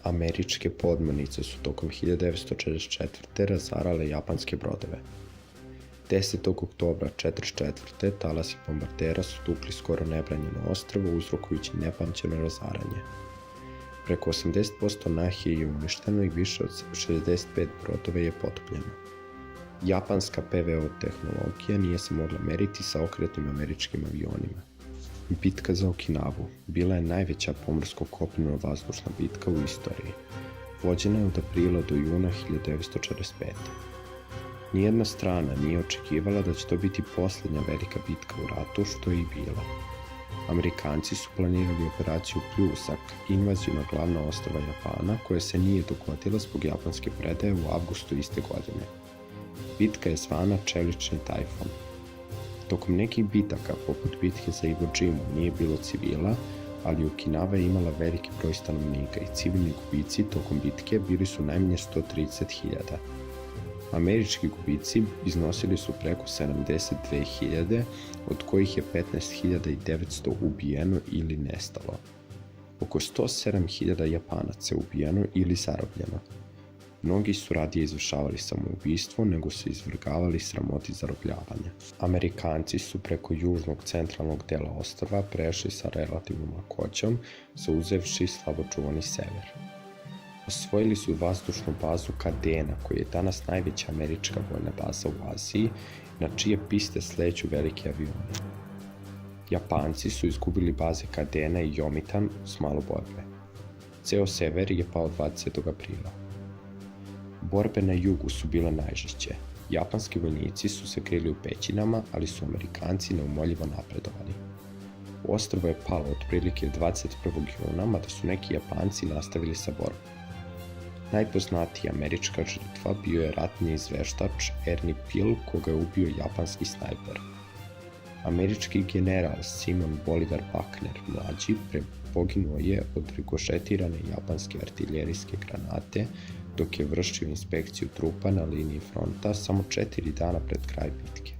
Američke podmornice su tokom 1944. razarale japanske brodove. 10. oktobra 1944. talasi bombardera su tukli skoro nebranjeno ostrvo, uzrokujući nepamćeno razaranje. Preko 80% nahije je uništeno i više od 65 brodova je potopljeno. Japanska PVO tehnologija nije se mogla meriti sa okretnim američkim avionima. Bitka za Okinavu bila je najveća pomorsko-kopneno-vazdušna bitka u istoriji. Vođena je od aprila do juna 1945. Nijedna strana nije očekivala da će to biti posljednja velika bitka u ratu, što je i bila. Amerikanci su planirali operaciju Pljusak, invaziju na glavna ostrva Japana, koja se nije dogodila zbog japanske predaje u avgustu iste godine. Bitka je zvana Čelični tajfun. Tokom nekih bitaka, poput bitke za Iwo Jimu, nije bilo civila, ali Okinava je imala veliki broj stanovnika i civilni gubici tokom bitke bili su najmanje 130.000. Američki gubici iznosili su preko 72.000, od kojih je 15.900 ubijeno ili nestalo. Oko 107.000 Japanaca je ubijeno ili zarobljeno. Mnogi su radije izvršavali samoubistvo nego se izvrgavali sramoti zarobljavanja. Amerikanci su preko južnog centralnog dela ostrva prešli sa relativnom lakoćom, zauzevši slabo čuvani sever. Osvojili su vazdušnu bazu Kadena, koja je danas najveća američka vojna baza u Aziji, na čije piste sleću veliki avioni. Japanci su izgubili baze Kadena i Yomitan uz malo borbe. Ceo sever je pao 20. aprila. Borbe na jugu su bile najžešće. Japanski vojnici su se krili u pećinama, ali su Amerikanci neumoljivo napredovali. Ostrvo je palo otprilike 21. juna, mada su neki Japanci nastavili sa borbom. Najpoznatija američka žrtva bio je ratni izveštač Ernie Peel, koga je ubio japanski snajper. Američki general Simon Bolivar Buckner mlađi poginuo je od rikošetirane japanske artiljerijske granate dok je vršio inspekciju trupa na liniji fronta samo 4 dana pred kraj bitke.